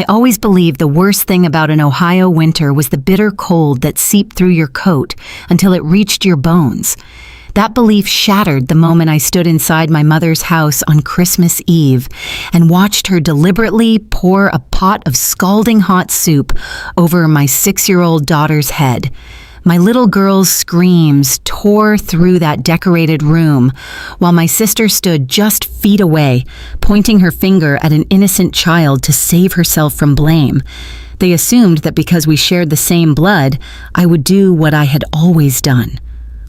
always believed the worst thing about an Ohio winter was the bitter cold that seeped through your coat until it reached your bones. That belief shattered the moment I stood inside my mother's house on Christmas Eve and watched her deliberately pour a pot of scalding hot soup over my 6-year-old daughter's head. My little girl's screams tore through that decorated room, while my sister stood just feet away, pointing her finger at an innocent child to save herself from blame. They assumed that because we shared the same blood, I would do what I had always done: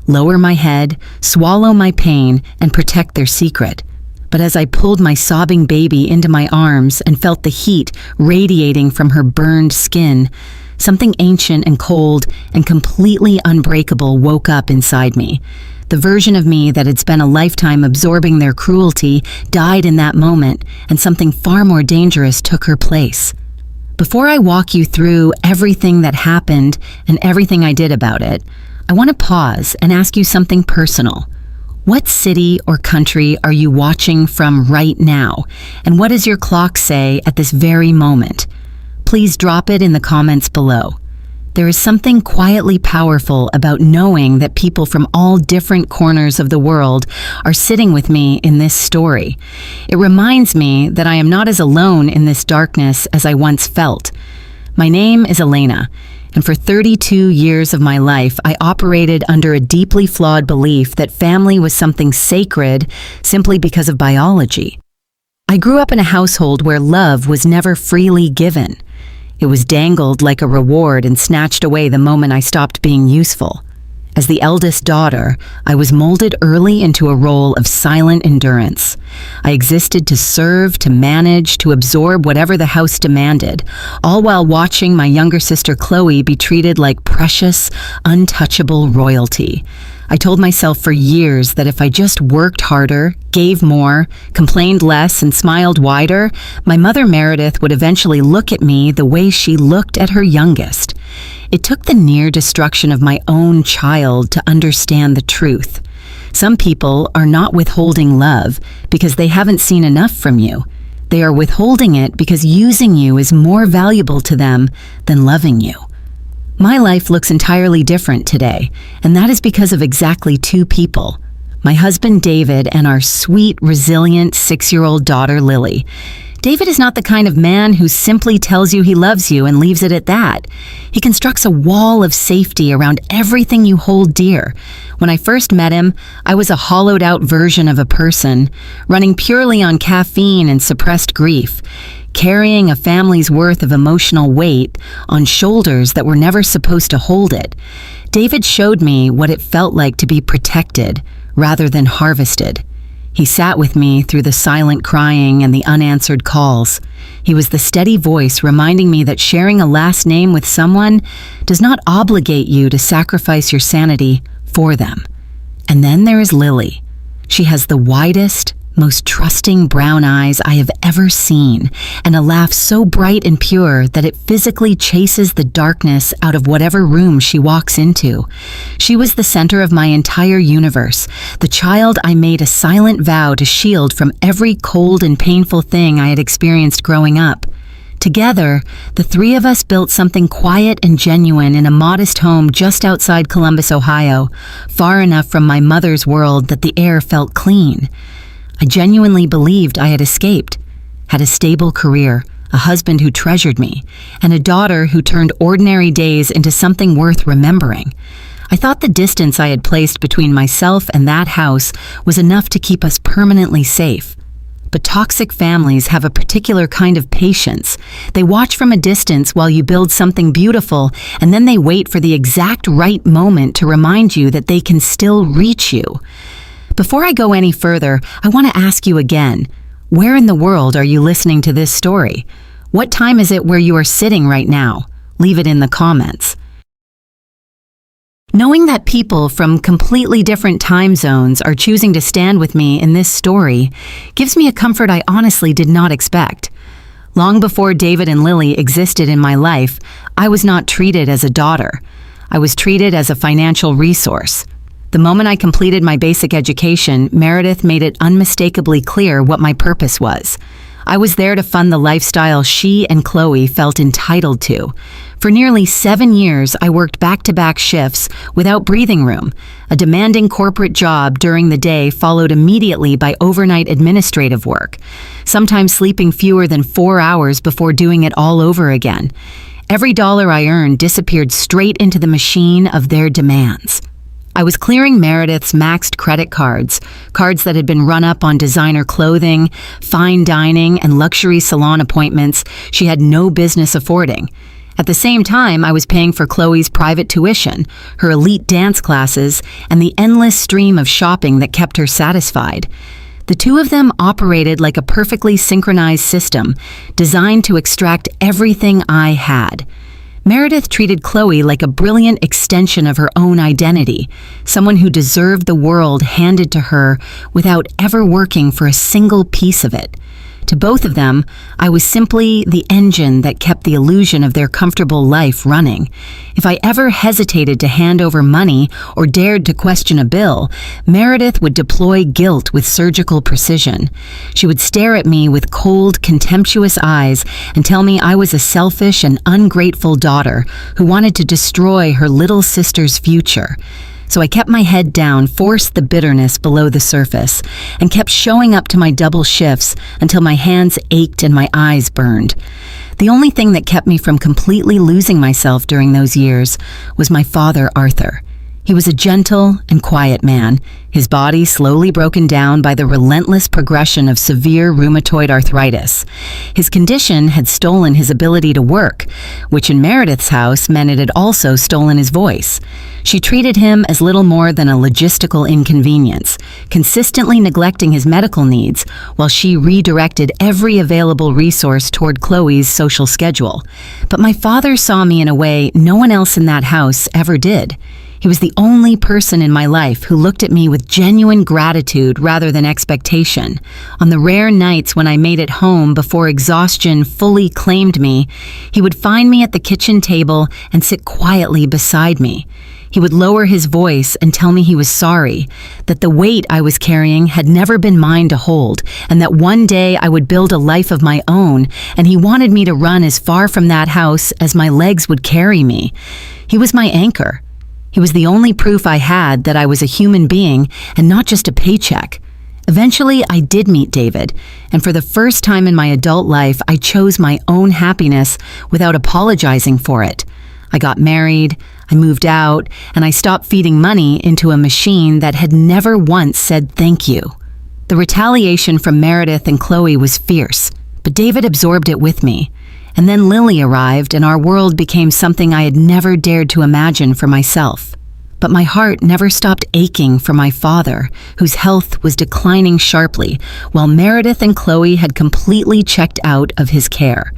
lower my head, swallow my pain, and protect their secret. But as I pulled my sobbing baby into my arms and felt the heat radiating from her burned skin, something ancient and cold and completely unbreakable woke up inside me. The version of me that had spent a lifetime absorbing their cruelty died in that moment, and something far more dangerous took her place. Before I walk you through everything that happened and everything I did about it, I want to pause and ask you something personal. What city or country are you watching from right now? And what does your clock say at this very moment? Please drop it in the comments below. There is something quietly powerful about knowing that people from all different corners of the world are sitting with me in this story. It reminds me that I am not as alone in this darkness as I once felt. My name is Elena, and for 32 years of my life, I operated under a deeply flawed belief that family was something sacred simply because of biology. I grew up in a household where love was never freely given. It was dangled like a reward and snatched away the moment I stopped being useful. As the eldest daughter, I was molded early into a role of silent endurance. I existed to serve, to manage, to absorb whatever the house demanded, all while watching my younger sister Chloe be treated like precious, untouchable royalty. I told myself for years that if I just worked harder, gave more, complained less, and smiled wider, my mother Meredith would eventually look at me the way she looked at her youngest. It took the near destruction of my own child to understand the truth. Some people are not withholding love because they haven't seen enough from you. They are withholding it because using you is more valuable to them than loving you. My life looks entirely different today, and that is because of exactly two people: my husband David and our sweet, resilient 6-year-old daughter Lily. David is not the kind of man who simply tells you he loves you and leaves it at that. He constructs a wall of safety around everything you hold dear. When I first met him, I was a hollowed-out version of a person, running purely on caffeine and suppressed grief, carrying a family's worth of emotional weight on shoulders that were never supposed to hold it. David showed me what it felt like to be protected rather than harvested. He sat with me through the silent crying and the unanswered calls. He was the steady voice reminding me that sharing a last name with someone does not obligate you to sacrifice your sanity for them. And then there is Lily. She has the widest, most trusting brown eyes I have ever seen, and a laugh so bright and pure that it physically chases the darkness out of whatever room she walks into. She was the center of my entire universe, the child I made a silent vow to shield from every cold and painful thing I had experienced growing up. Together, the three of us built something quiet and genuine in a modest home just outside Columbus, Ohio, far enough from my mother's world that the air felt clean. I genuinely believed I had escaped, had a stable career, a husband who treasured me, and a daughter who turned ordinary days into something worth remembering. I thought the distance I had placed between myself and that house was enough to keep us permanently safe. But toxic families have a particular kind of patience. They watch from a distance while you build something beautiful, and then they wait for the exact right moment to remind you that they can still reach you. Before I go any further, I want to ask you again, where in the world are you listening to this story? What time is it where you are sitting right now? Leave it in the comments. Knowing that people from completely different time zones are choosing to stand with me in this story gives me a comfort I honestly did not expect. Long before David and Lily existed in my life, I was not treated as a daughter. I was treated as a financial resource. The moment I completed my basic education, Meredith made it unmistakably clear what my purpose was. I was there to fund the lifestyle she and Chloe felt entitled to. For nearly 7 years, I worked back-to-back shifts without breathing room. A demanding corporate job during the day followed immediately by overnight administrative work, sometimes sleeping fewer than 4 hours before doing it all over again. Every dollar I earned disappeared straight into the machine of their demands. I was clearing Meredith's maxed credit cards that had been run up on designer clothing, fine dining, and luxury salon appointments she had no business affording. At the same time, I was paying for Chloe's private tuition, her elite dance classes, and the endless stream of shopping that kept her satisfied. The two of them operated like a perfectly synchronized system, designed to extract everything I had. Meredith treated Chloe like a brilliant extension of her own identity, someone who deserved the world handed to her without ever working for a single piece of it. To both of them, I was simply the engine that kept the illusion of their comfortable life running. If I ever hesitated to hand over money or dared to question a bill, Meredith would deploy guilt with surgical precision. She would stare at me with cold, contemptuous eyes and tell me I was a selfish and ungrateful daughter who wanted to destroy her little sister's future. So I kept my head down, forced the bitterness below the surface, and kept showing up to my double shifts until my hands ached and my eyes burned. The only thing that kept me from completely losing myself during those years was my father, Arthur. He was a gentle and quiet man, his body slowly broken down by the relentless progression of severe rheumatoid arthritis. His condition had stolen his ability to work, which in Meredith's house meant it had also stolen his voice. She treated him as little more than a logistical inconvenience, consistently neglecting his medical needs while she redirected every available resource toward Chloe's social schedule. But my father saw me in a way no one else in that house ever did. He was the only person in my life who looked at me with genuine gratitude rather than expectation. On the rare nights when I made it home before exhaustion fully claimed me, he would find me at the kitchen table and sit quietly beside me. He would lower his voice and tell me he was sorry, that the weight I was carrying had never been mine to hold, and that one day I would build a life of my own, and he wanted me to run as far from that house as my legs would carry me. He was my anchor. He was the only proof I had that I was a human being and not just a paycheck. Eventually, I did meet David, and for the first time in my adult life, I chose my own happiness without apologizing for it. I got married, I moved out, and I stopped feeding money into a machine that had never once said thank you. The retaliation from Meredith and Chloe was fierce, but David absorbed it with me. And then Lily arrived, and our world became something I had never dared to imagine for myself. But my heart never stopped aching for my father, whose health was declining sharply, while Meredith and Chloe had completely checked out of his care.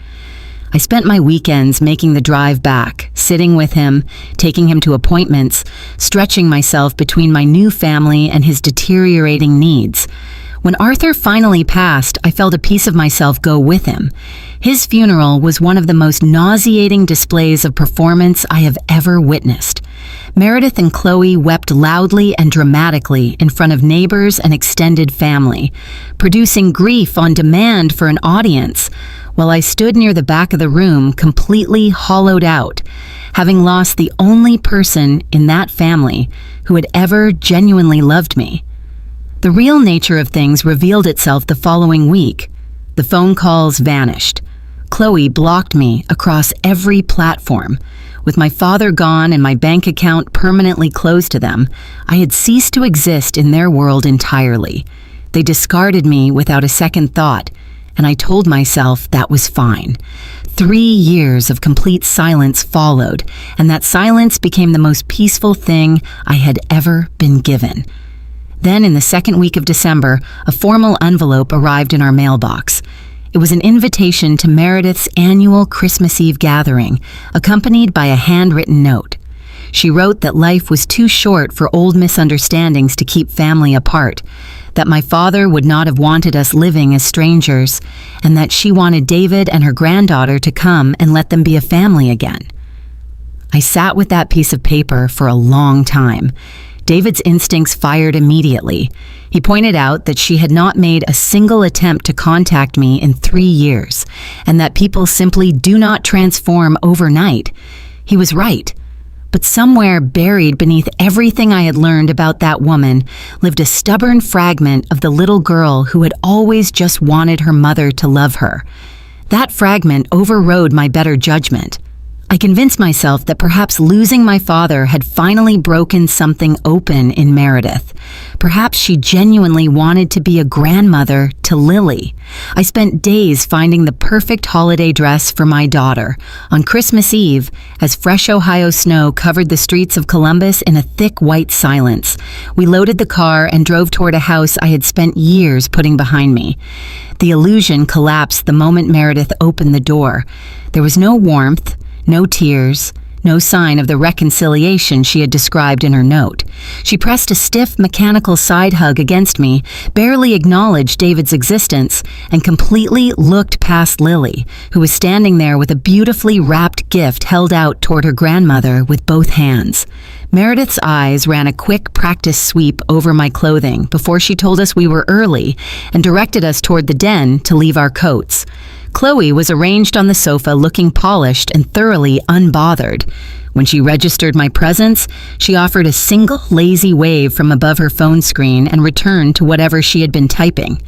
I spent my weekends making the drive back, sitting with him, taking him to appointments, stretching myself between my new family and his deteriorating needs. When Arthur finally passed, I felt a piece of myself go with him. His funeral was one of the most nauseating displays of performance I have ever witnessed. Meredith and Chloe wept loudly and dramatically in front of neighbors and extended family, producing grief on demand for an audience, while I stood near the back of the room completely hollowed out, having lost the only person in that family who had ever genuinely loved me. The real nature of things revealed itself the following week. The phone calls vanished. Chloe blocked me across every platform. With my father gone and my bank account permanently closed to them, I had ceased to exist in their world entirely. They discarded me without a second thought, and I told myself that was fine. 3 years of complete silence followed, and that silence became the most peaceful thing I had ever been given. Then, in the second week of December, a formal envelope arrived in our mailbox. It was an invitation to Meredith's annual Christmas Eve gathering, accompanied by a handwritten note. She wrote that life was too short for old misunderstandings to keep family apart, that my father would not have wanted us living as strangers, and that she wanted David and her granddaughter to come and let them be a family again. I sat with that piece of paper for a long time. David's instincts fired immediately. He pointed out that she had not made a single attempt to contact me in 3 years, and that people simply do not transform overnight. He was right. But somewhere buried beneath everything I had learned about that woman lived a stubborn fragment of the little girl who had always just wanted her mother to love her. That fragment overrode my better judgment. I convinced myself that perhaps losing my father had finally broken something open in Meredith. Perhaps she genuinely wanted to be a grandmother to Lily. I spent days finding the perfect holiday dress for my daughter. On Christmas Eve, as fresh Ohio snow covered the streets of Columbus in a thick white silence, we loaded the car and drove toward a house I had spent years putting behind me. The illusion collapsed the moment Meredith opened the door. There was no warmth, no tears, no sign of the reconciliation she had described in her note. She pressed a stiff, mechanical side hug against me, barely acknowledged David's existence, and completely looked past Lily, who was standing there with a beautifully wrapped gift held out toward her grandmother with both hands. Meredith's eyes ran a quick practice sweep over my clothing before she told us we were early and directed us toward the den to leave our coats. Chloe was arranged on the sofa looking polished and thoroughly unbothered. When she registered my presence, she offered a single lazy wave from above her phone screen and returned to whatever she had been typing.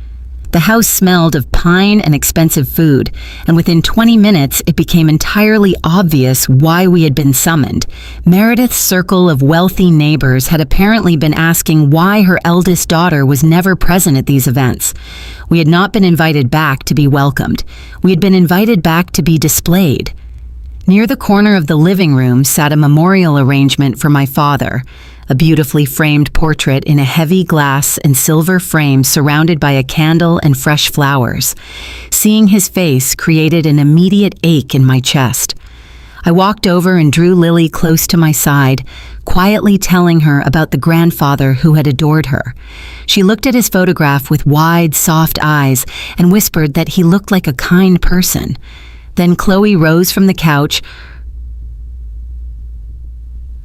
The house smelled of pine and expensive food, and within 20 minutes it became entirely obvious why we had been summoned. Meredith's circle of wealthy neighbors had apparently been asking why her eldest daughter was never present at these events. We had not been invited back to be welcomed. We had been invited back to be displayed. Near the corner of the living room sat a memorial arrangement for my father, a beautifully framed portrait in a heavy glass and silver frame surrounded by a candle and fresh flowers. Seeing his face created an immediate ache in my chest. I walked over and drew Lily close to my side, quietly telling her about the grandfather who had adored her. She looked at his photograph with wide, soft eyes and whispered that he looked like a kind person. Then Chloe rose from the couch,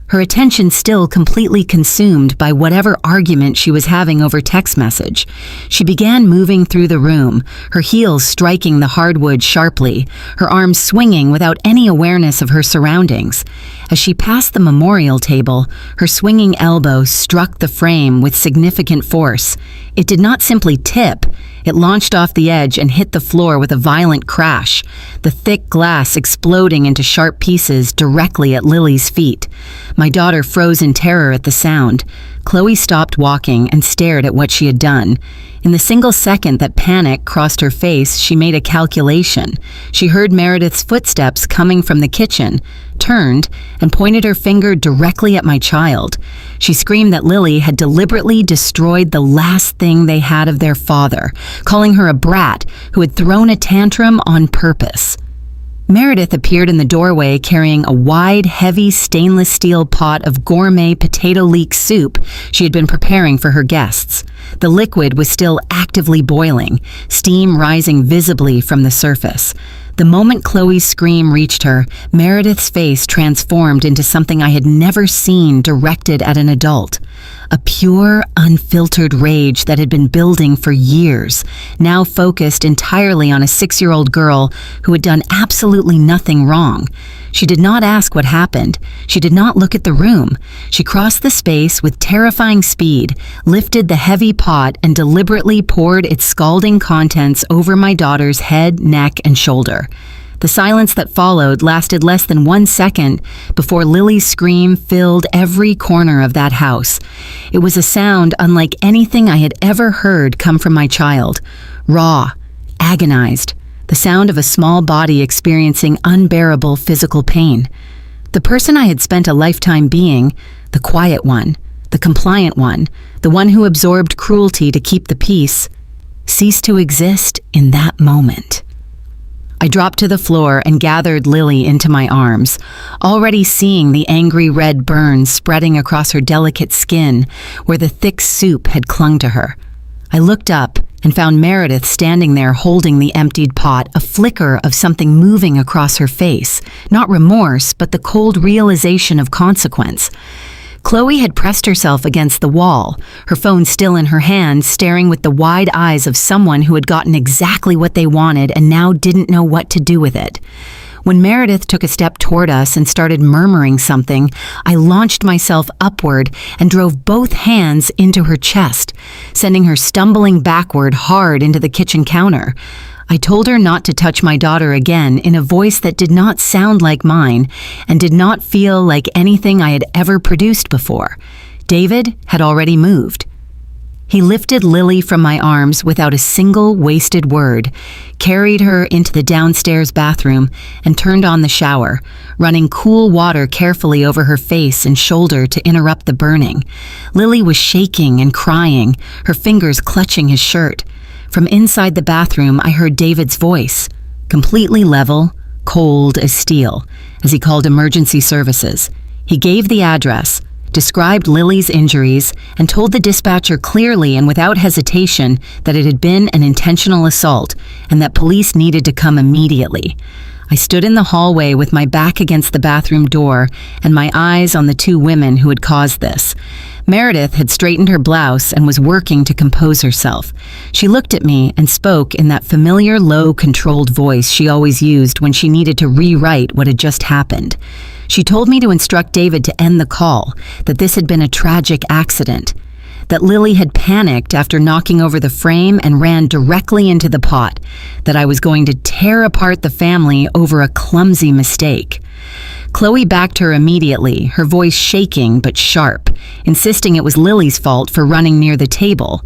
her attention still completely consumed by whatever argument she was having over text message. She began moving through the room, her heels striking the hardwood sharply, her arms swinging without any awareness of her surroundings. As she passed the memorial table, her swinging elbow struck the frame with significant force. It did not simply tip. It launched off the edge and hit the floor with a violent crash, the thick glass exploding into sharp pieces directly at Lily's feet. My daughter froze in terror at the sound. Chloe stopped walking and stared at what she had done. In the single second that panic crossed her face, she made a calculation. She heard Meredith's footsteps coming from the kitchen, turned, and pointed her finger directly at my child. She screamed that Lily had deliberately destroyed the last thing they had of their father, calling her a brat who had thrown a tantrum on purpose. Meredith appeared in the doorway carrying a wide, heavy stainless steel pot of gourmet potato leek soup she had been preparing for her guests. The liquid was still actively boiling, steam rising visibly from the surface. The moment Chloe's scream reached her, Meredith's face transformed into something I had never seen directed at an adult. A pure, unfiltered rage that had been building for years, now focused entirely on a 6-year-old girl who had done absolutely nothing wrong. She did not ask what happened. She did not look at the room. She crossed the space with terrifying speed, lifted the heavy pot, and deliberately poured its scalding contents over my daughter's head, neck, and shoulder. The silence that followed lasted less than 1 second before Lily's scream filled every corner of that house. It was a sound unlike anything I had ever heard come from my child. Raw, agonized, the sound of a small body experiencing unbearable physical pain. The person I had spent a lifetime being, the quiet one, the compliant one, the one who absorbed cruelty to keep the peace, ceased to exist in that moment. I dropped to the floor and gathered Lily into my arms, already seeing the angry red burns spreading across her delicate skin where the thick soup had clung to her. I looked up and found Meredith standing there holding the emptied pot, a flicker of something moving across her face, not remorse, but the cold realization of consequence. Chloe had pressed herself against the wall, her phone still in her hand, staring with the wide eyes of someone who had gotten exactly what they wanted and now didn't know what to do with it. When Meredith took a step toward us and started murmuring something, I launched myself upward and drove both hands into her chest, sending her stumbling backward hard into the kitchen counter. I told her not to touch my daughter again in a voice that did not sound like mine and did not feel like anything I had ever produced before. David had already moved. He lifted Lily from my arms without a single wasted word, carried her into the downstairs bathroom, and turned on the shower, running cool water carefully over her face and shoulder to interrupt the burning. Lily was shaking and crying, her fingers clutching his shirt. From inside the bathroom, I heard David's voice, completely level, cold as steel, as he called emergency services. He gave the address, described Lily's injuries, and told the dispatcher clearly and without hesitation that it had been an intentional assault and that police needed to come immediately. I stood in the hallway with my back against the bathroom door and my eyes on the two women who had caused this. Meredith had straightened her blouse and was working to compose herself. She looked at me and spoke in that familiar, low, controlled voice she always used when she needed to rewrite what had just happened. She told me to instruct David to end the call, that this had been a tragic accident, that Lily had panicked after knocking over the frame and ran directly into the pot, that I was going to tear apart the family over a clumsy mistake. Chloe backed her immediately, her voice shaking but sharp, insisting it was Lily's fault for running near the table.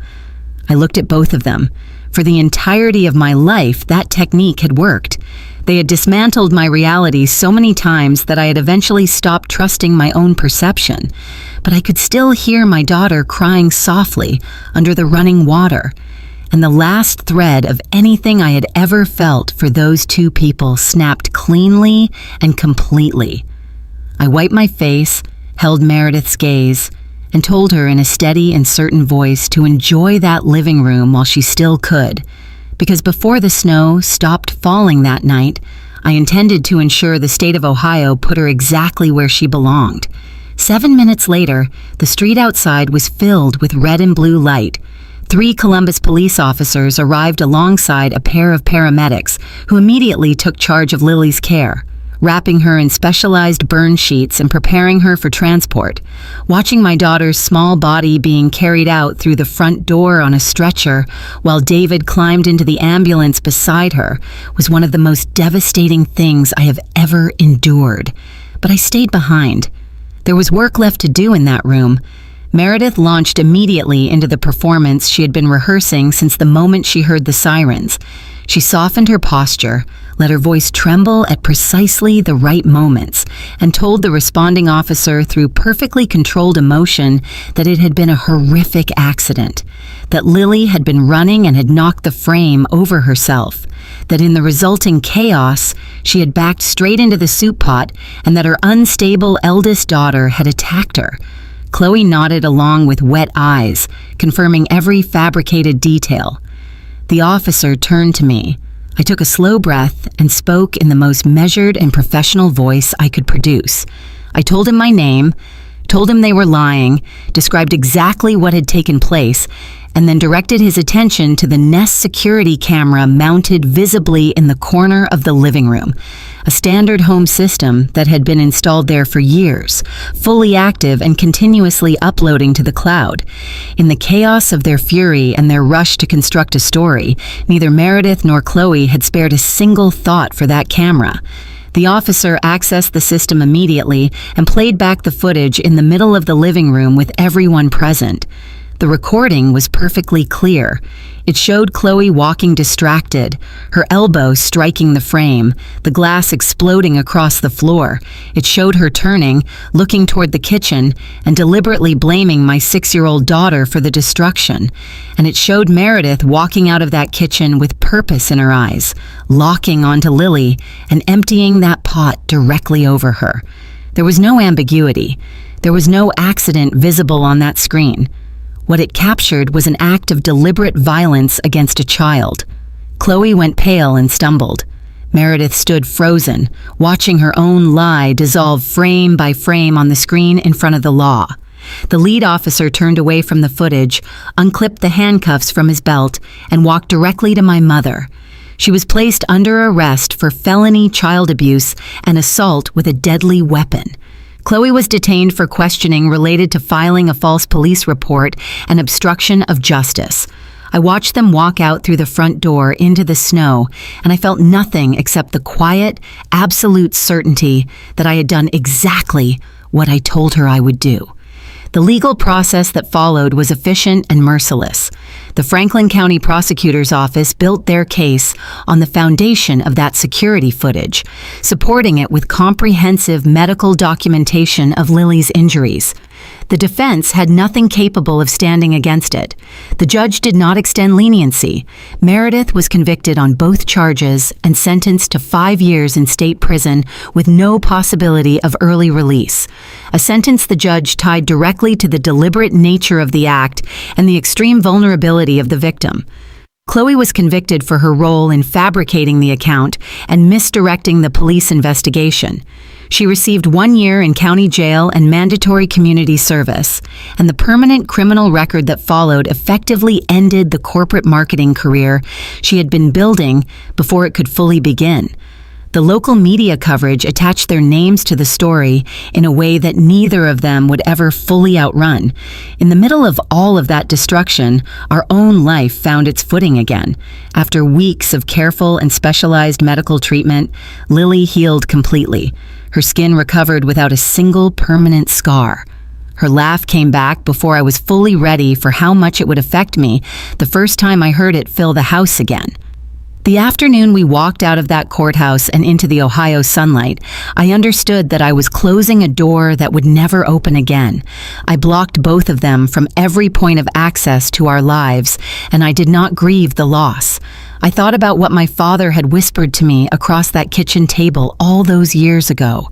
I looked at both of them. For the entirety of my life, that technique had worked. They had dismantled my reality so many times that I had eventually stopped trusting my own perception. But I could still hear my daughter crying softly under the running water. And the last thread of anything I had ever felt for those two people snapped cleanly and completely. I wiped my face, held Meredith's gaze, and told her in a steady and certain voice to enjoy that living room while she still could, because before the snow stopped falling that night, I intended to ensure the state of Ohio put her exactly where she belonged. 7 minutes later, the street outside was filled with red and blue light. 3 Columbus police officers arrived alongside a pair of paramedics who immediately took charge of Lily's care, wrapping her in specialized burn sheets and preparing her for transport. Watching my daughter's small body being carried out through the front door on a stretcher while David climbed into the ambulance beside her was one of the most devastating things I have ever endured. But I stayed behind. There was work left to do in that room. Meredith launched immediately into the performance she had been rehearsing since the moment she heard the sirens. She softened her posture, let her voice tremble at precisely the right moments, and told the responding officer through perfectly controlled emotion that it had been a horrific accident, that Lily had been running and had knocked the frame over herself, that in the resulting chaos, she had backed straight into the soup pot, and that her unstable eldest daughter had attacked her. Chloe nodded along with wet eyes, confirming every fabricated detail. The officer turned to me. I took a slow breath and spoke in the most measured and professional voice I could produce. I told him my name, told him they were lying, described exactly what had taken place, and then directed his attention to the Nest security camera mounted visibly in the corner of the living room, a standard home system that had been installed there for years, fully active and continuously uploading to the cloud. In the chaos of their fury and their rush to construct a story, neither Meredith nor Chloe had spared a single thought for that camera. The officer accessed the system immediately and played back the footage in the middle of the living room with everyone present. The recording was perfectly clear. It showed Chloe walking distracted, her elbow striking the frame, the glass exploding across the floor. It showed her turning, looking toward the kitchen, and deliberately blaming my 6-year-old daughter for the destruction. And it showed Meredith walking out of that kitchen with purpose in her eyes, locking onto Lily, and emptying that pot directly over her. There was no ambiguity. There was no accident visible on that screen. What it captured was an act of deliberate violence against a child. Chloe went pale and stumbled. Meredith stood frozen, watching her own lie dissolve frame by frame on the screen in front of the law. The lead officer turned away from the footage, unclipped the handcuffs from his belt, and walked directly to my mother. She was placed under arrest for felony child abuse and assault with a deadly weapon. Chloe was detained for questioning related to filing a false police report and obstruction of justice. I watched them walk out through the front door into the snow, and I felt nothing except the quiet, absolute certainty that I had done exactly what I told her I would do. The legal process that followed was efficient and merciless. The Franklin County Prosecutor's Office built their case on the foundation of that security footage, supporting it with comprehensive medical documentation of Lily's injuries. The defense had nothing capable of standing against it. The judge did not extend leniency. Meredith was convicted on both charges and sentenced to 5 years in state prison with no possibility of early release, a sentence the judge tied directly to the deliberate nature of the act and the extreme vulnerability of the victim. Chloe was convicted for her role in fabricating the account and misdirecting the police investigation. She received 1 year in county jail and mandatory community service, and the permanent criminal record that followed effectively ended the corporate marketing career she had been building before it could fully begin. The local media coverage attached their names to the story in a way that neither of them would ever fully outrun. In the middle of all of that destruction, our own life found its footing again. After weeks of careful and specialized medical treatment, Lily healed completely. Her skin recovered without a single permanent scar. Her laugh came back before I was fully ready for how much it would affect me the first time I heard it fill the house again. The afternoon we walked out of that courthouse and into the Ohio sunlight, I understood that I was closing a door that would never open again. I blocked both of them from every point of access to our lives, and I did not grieve the loss. I thought about what my father had whispered to me across that kitchen table all those years ago,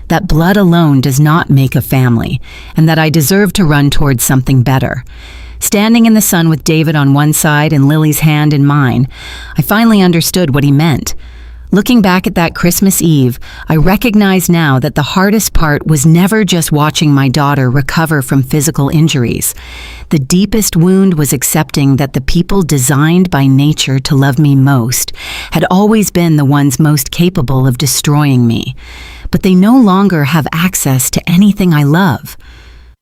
that blood alone does not make a family, and that I deserve to run towards something better. Standing in the sun with David on one side and Lily's hand in mine, I finally understood what he meant. Looking back at that Christmas Eve, I recognize now that the hardest part was never just watching my daughter recover from physical injuries. The deepest wound was accepting that the people designed by nature to love me most had always been the ones most capable of destroying me. But they no longer have access to anything I love.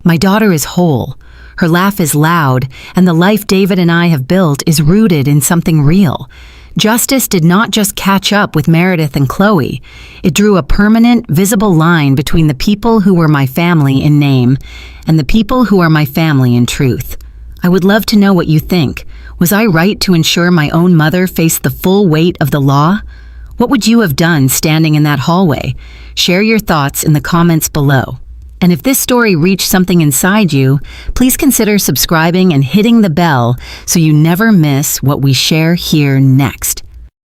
My daughter is whole. Her laugh is loud, and the life David and I have built is rooted in something real. Justice did not just catch up with Meredith and Chloe. It drew a permanent, visible line between the people who were my family in name and the people who are my family in truth. I would love to know what you think. Was I right to ensure my own mother faced the full weight of the law? What would you have done standing in that hallway? Share your thoughts in the comments below. And if this story reached something inside you, please consider subscribing and hitting the bell so you never miss what we share here next.